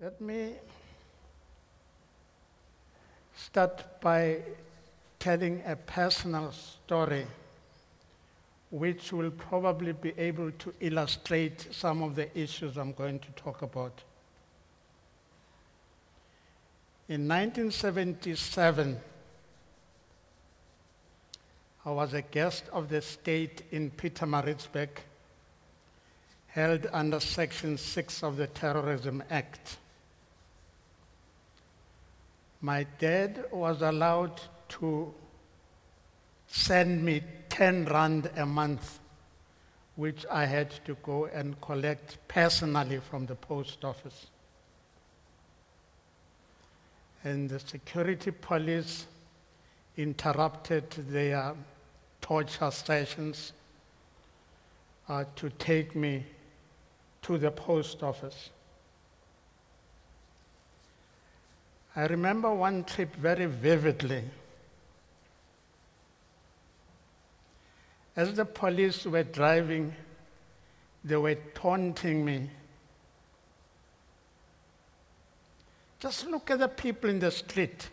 Let me start by telling a personal story which will probably be able to illustrate some of the issues I'm going to talk about. In 1977, I was a guest of the state in Pietermaritzburg, held under Section 6 of the Terrorism Act. My dad was allowed to send me 10 rand a month, which I had to go and collect personally from the post office. And the security police interrupted their torture sessions to take me to the post office. I remember one trip very vividly. As the police were driving, they were taunting me. Just look at the people in the street.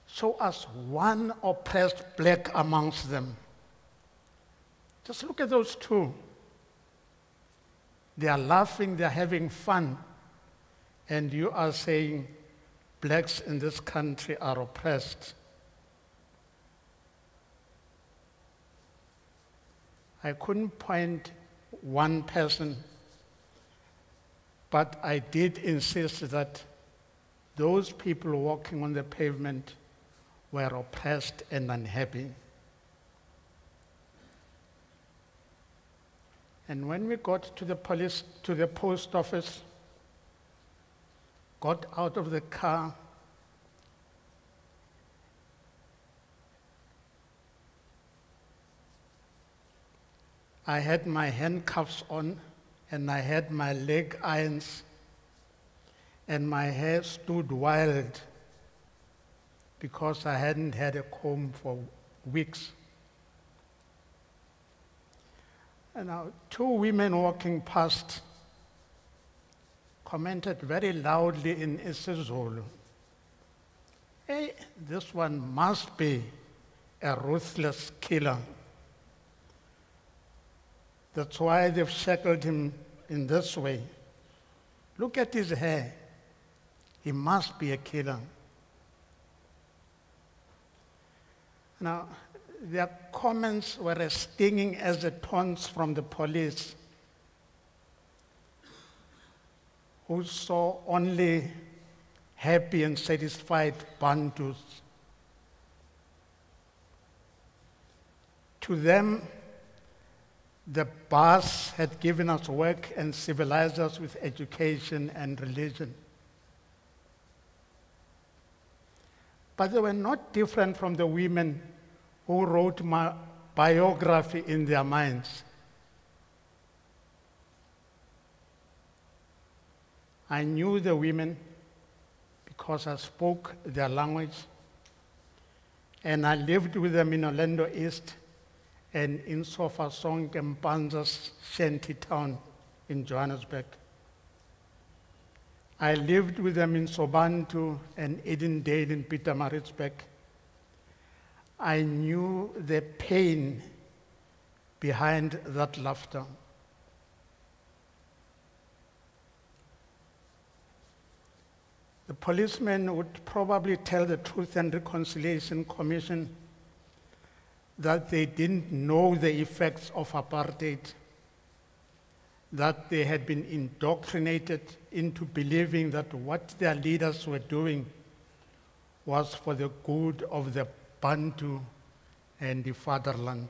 Show us one oppressed black amongst them. Just look at those two. They are laughing, they are having fun, and you are saying blacks in this country are oppressed. I couldn't point one person, but I did insist that those people walking on the pavement were oppressed and unhappy. And when we got to the post office, got out of the car, I had my handcuffs on and I had my leg irons and my hair stood wild because I hadn't had a comb for weeks. And now, two women walking past commented very loudly in isiZulu, "Hey, this one must be a ruthless killer. That's why they've shackled him in this way. Look at his hair. He must be a killer." Now, their comments were as stinging as the taunts from the police, who saw only happy and satisfied Bantus. To them, the boss had given us work and civilized us with education and religion. But they were not different from the women who wrote my biography in their minds. I knew the women because I spoke their language, and I lived with them in Orlando East and in Sofasong and Panza's shanty town in Johannesburg. I lived with them in Sobantu and Edendale in Pietermaritzburg. I knew the pain behind that laughter. The policemen would probably tell the Truth and Reconciliation Commission that they didn't know the effects of apartheid, that they had been indoctrinated into believing that what their leaders were doing was for the good of the Bantu and the fatherland.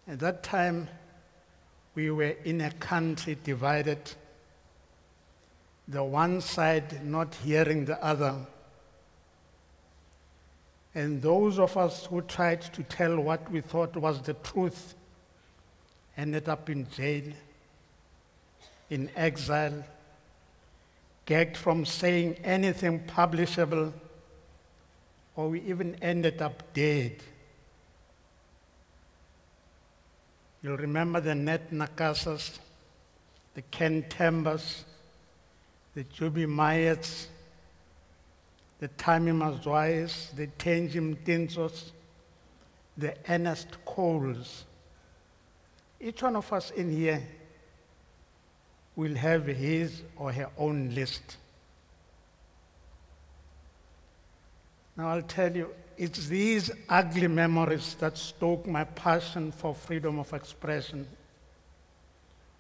At that time, we were in a country divided, the one side not hearing the other. And those of us who tried to tell what we thought was the truth ended up in jail, in exile, gagged from saying anything publishable, or we even ended up dead. You'll remember the Nat Nakasas, the Ken Tembers, the Juby Mayets, the Tami Mazwais, the Tenjim Tinsos, the Ernest Coles. Each one of us in here will have his or her own list. Now I'll tell you, it's these ugly memories that stoke my passion for freedom of expression,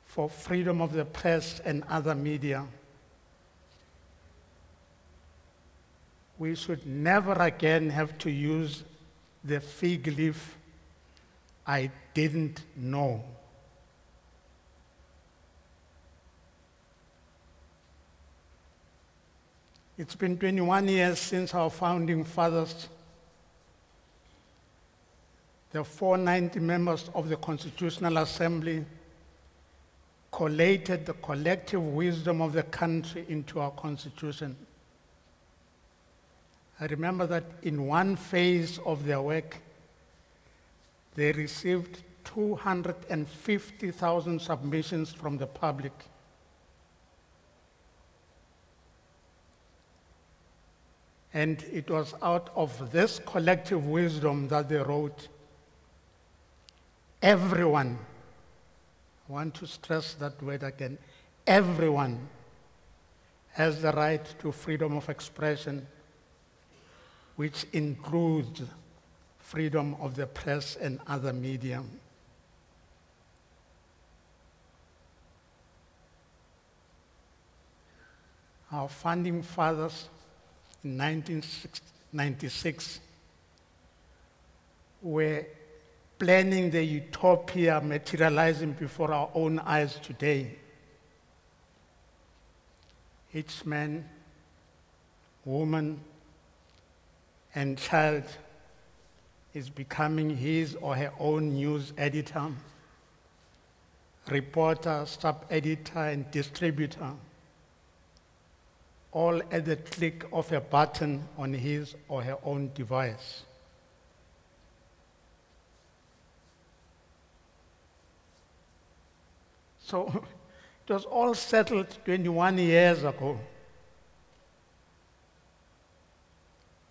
for freedom of the press and other media. We should never again have to use the fig leaf, "I didn't know." It's been 21 years since our founding fathers, the 490 members of the Constitutional Assembly, collated the collective wisdom of the country into our Constitution. I remember that in one phase of their work, they received 250,000 submissions from the public. And it was out of this collective wisdom that they wrote, everyone, I want to stress that word again, everyone has the right to freedom of expression, which includes freedom of the press and other media. Our founding fathers in 1996 were planning the utopia materializing before our own eyes today. Each man, woman, and child is becoming his or her own news editor, reporter, sub-editor, and distributor, all at the click of a button on his or her own device. So it was all settled 21 years ago.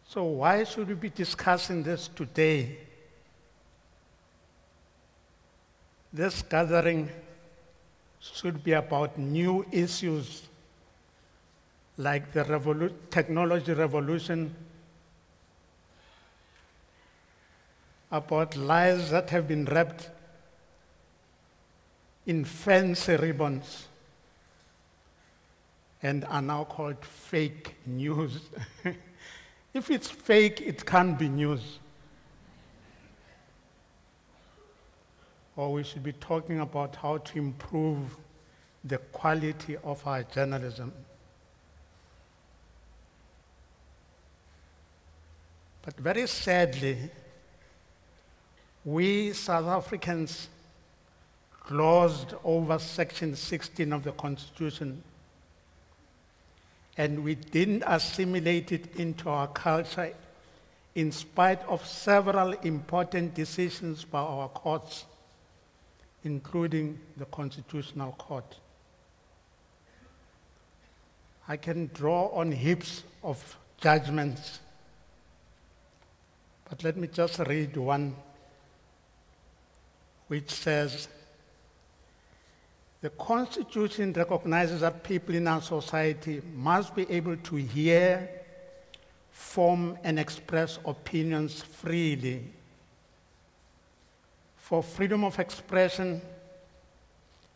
So why should we be discussing this today? This gathering should be about new issues like the technology revolution, about lies that have been wrapped in fancy ribbons and are now called fake news. If it's fake, it can't be news. Or we should be talking about how to improve the quality of our journalism. But very sadly, we South Africans glossed over Section 16 of the Constitution, and we didn't assimilate it into our culture in spite of several important decisions by our courts, including the Constitutional Court. I can draw on heaps of judgments, but let me just read one which says, the Constitution recognizes that people in our society must be able to hear, form, and express opinions freely. For freedom of expression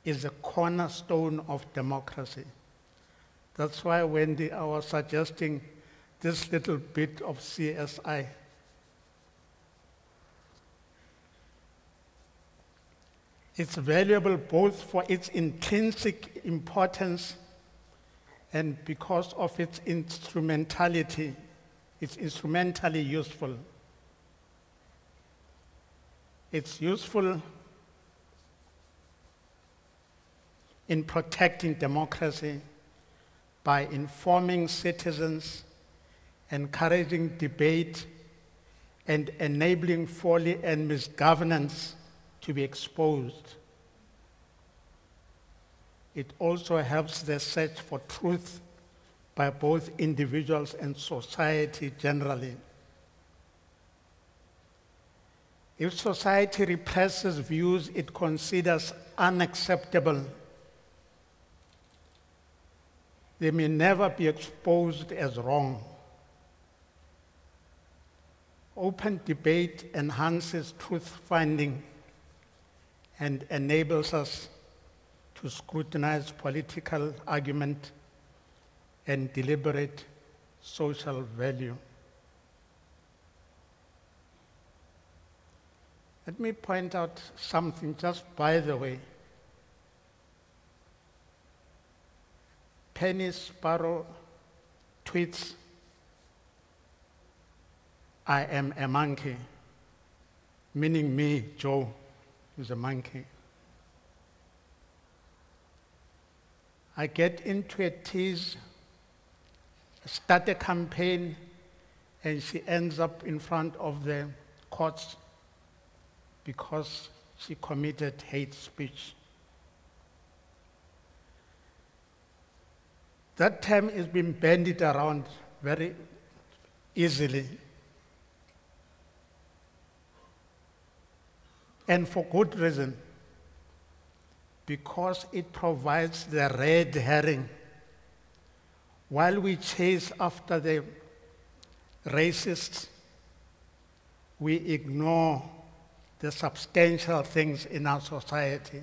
is the cornerstone of democracy. That's why, Wendy, I was suggesting this little bit of CSI. It's valuable both for its intrinsic importance and because of its instrumentality. It's instrumentally useful. It's useful in protecting democracy by informing citizens, encouraging debate, and enabling folly and misgovernance to be exposed. It also helps the search for truth by both individuals and society generally. If society represses views it considers unacceptable, they may never be exposed as wrong. Open debate enhances truth-finding and enables us to scrutinize political argument and deliberate social value. Let me point out something just by the way. Penny Sparrow tweets, "I am a monkey," meaning me, Joe, who's a monkey. I get into a tease, start a campaign, and she ends up in front of the courts because she committed hate speech. That term is being bandied around very easily. And for good reason, because it provides the red herring. While we chase after the racists, we ignore the substantial things in our society.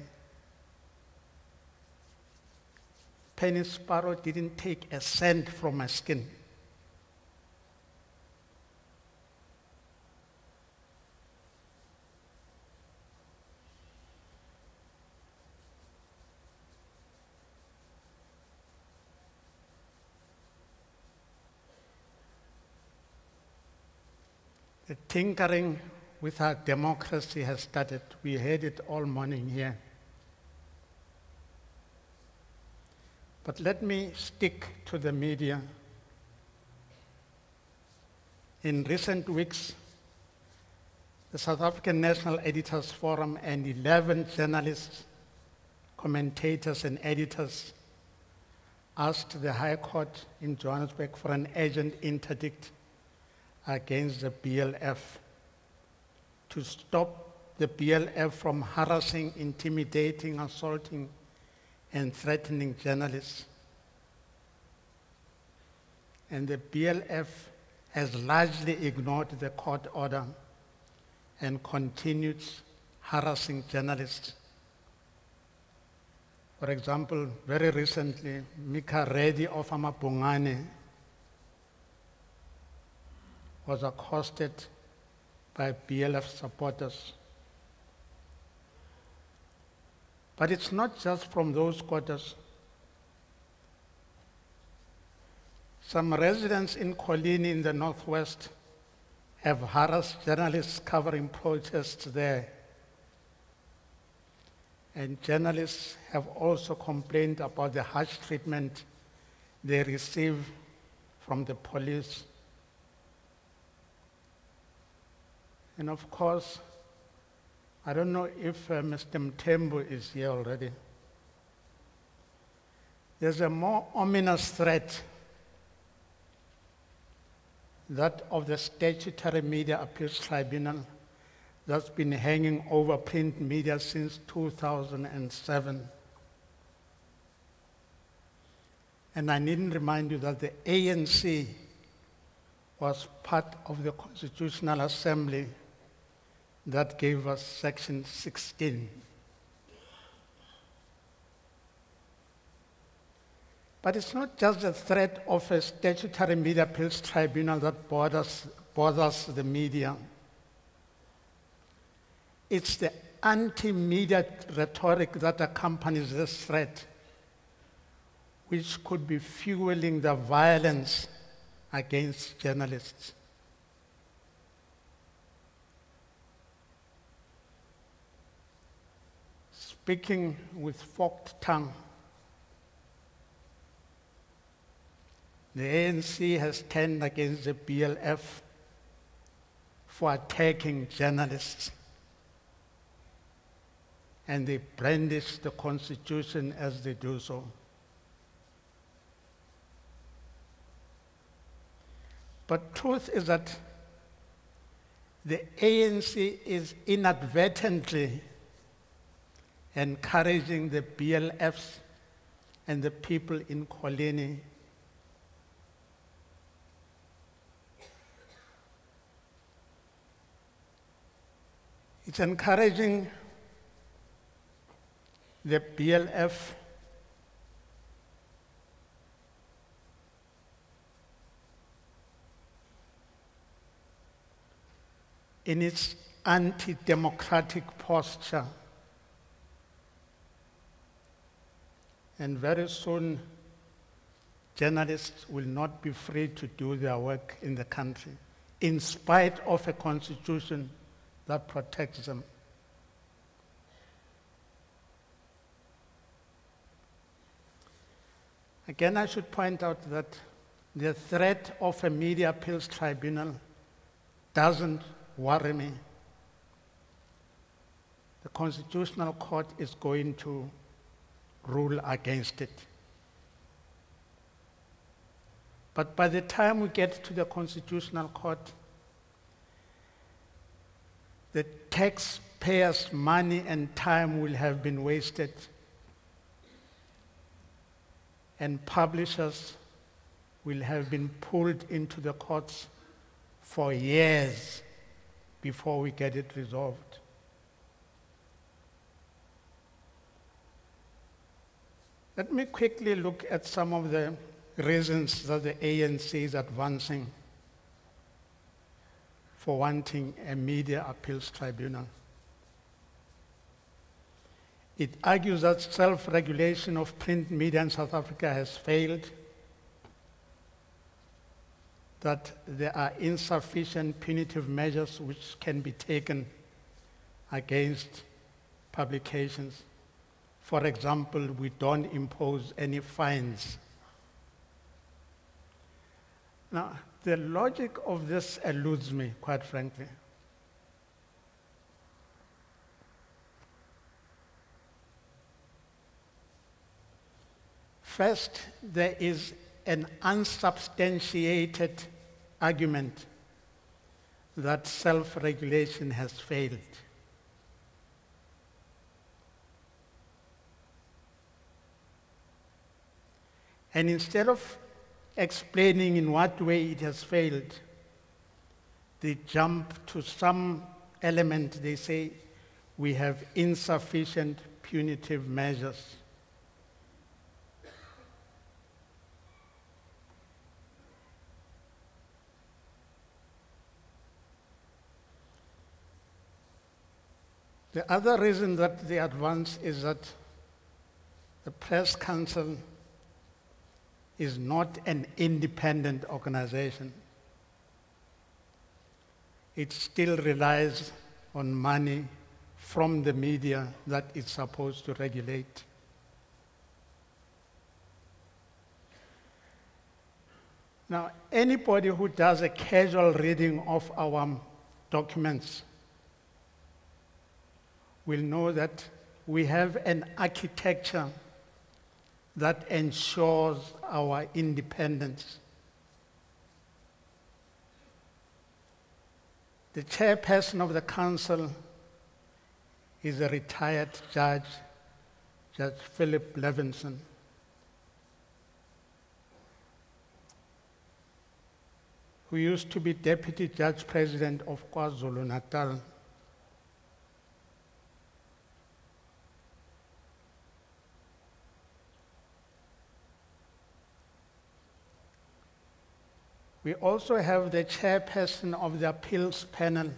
Penny Sparrow didn't take a cent from my skin. The tinkering with our democracy has started. We heard it all morning here. But let me stick to the media. In recent weeks, the South African National Editors Forum and 11 journalists, commentators and editors asked the High Court in Johannesburg for an urgent interdict against the BLF to stop the BLF from harassing, intimidating, assaulting, and threatening journalists. And the BLF has largely ignored the court order and continues harassing journalists. For example, very recently, Mika Reddy of Amapungane was accosted by BLF supporters. But it's not just from those quarters. Some residents in Colini in the northwest have harassed journalists covering protests there. And journalists have also complained about the harsh treatment they receive from the police. And of course, I don't know if Mr. Mthembu is here already. There's a more ominous threat, that of the Statutory Media Appeals Tribunal that's been hanging over print media since 2007. And I needn't remind you that the ANC was part of the Constitutional Assembly that gave us Section 16. But it's not just the threat of a Statutory Media Appeals Tribunal that bothers the media. It's the anti-media rhetoric that accompanies this threat, which could be fueling the violence against journalists. Speaking with forked tongue, the ANC has turned against the BLF for attacking journalists. and they brandish the Constitution as they do so. But truth is that the ANC is inadvertently encouraging the BLFs and the people in Colini it's encouraging the BLF in its anti-democratic posture. And very soon, journalists will not be free to do their work in the country, in spite of a constitution that protects them. Again, I should point out that the threat of a media appeals tribunal doesn't worry me. The Constitutional Court is going to rule against it. But by the time we get to the Constitutional Court, the taxpayers' money and time will have been wasted, and publishers will have been pulled into the courts for years before we get it resolved. Let me quickly look at some of the reasons that the ANC is advancing for wanting a media appeals tribunal. It argues that self-regulation of print media in South Africa has failed, that there are insufficient punitive measures which can be taken against publications. For example, we don't impose any fines. Now, the logic of this eludes me, quite frankly. First, there is an unsubstantiated argument that self-regulation has failed. And instead of explaining in what way it has failed, they jump to some element. They say, we have insufficient punitive measures. The other reason that they advance is that the Press Council is not an independent organization. It still relies on money from the media that it's supposed to regulate. Now, anybody who does a casual reading of our documents will know that we have an architecture that ensures our independence. The chairperson of the council is a retired judge, Judge Philip Levinson. Who used to be Deputy Judge President of KwaZulu-Natal. We also have the chairperson of the appeals panel,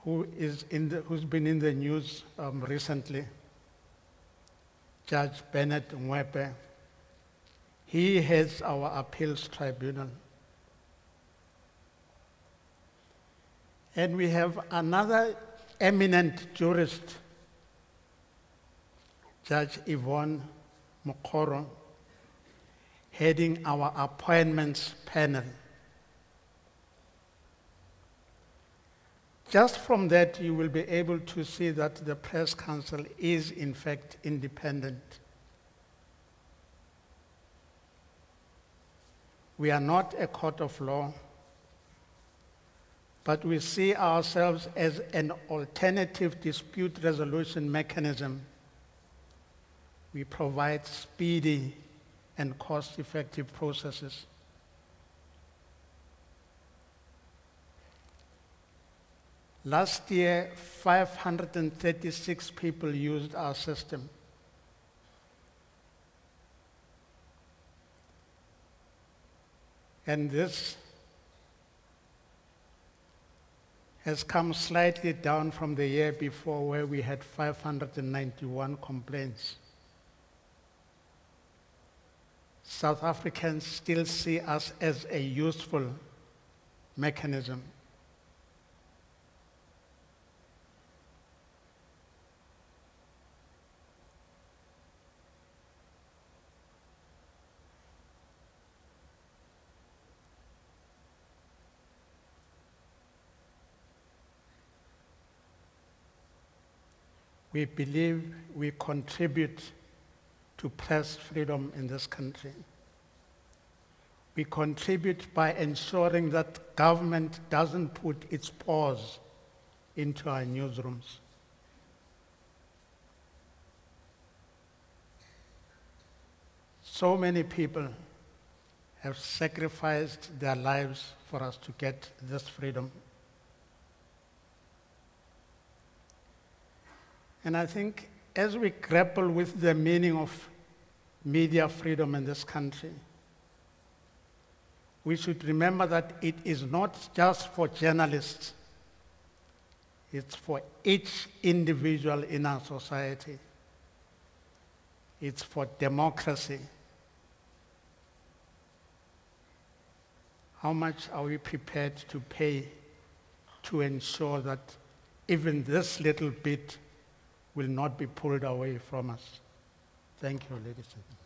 who's been in the news recently, Judge Bennett Mwepe. He heads our appeals tribunal. And we have another eminent jurist, Judge Yvonne Mokoro, heading our appointments panel. just from that, you will be able to see that the Press Council is, in fact, independent. We are not a court of law, but we see ourselves as an alternative dispute resolution mechanism. We provide speedy and cost-effective processes. Last year, 536 people used our system. And this has come slightly down from the year before, where we had 591 complaints. South Africans still see us as a useful mechanism. We believe we contribute to press freedom in this country. We contribute by ensuring that government doesn't put its paws into our newsrooms. So many people have sacrificed their lives for us to get this freedom. And I think as we grapple with the meaning of media freedom in this country, we should remember that it is not just for journalists, it's for each individual in our society. It's for democracy. How much are we prepared to pay to ensure that even this little bit will not be pulled away from us? Thank you, ladies and gentlemen.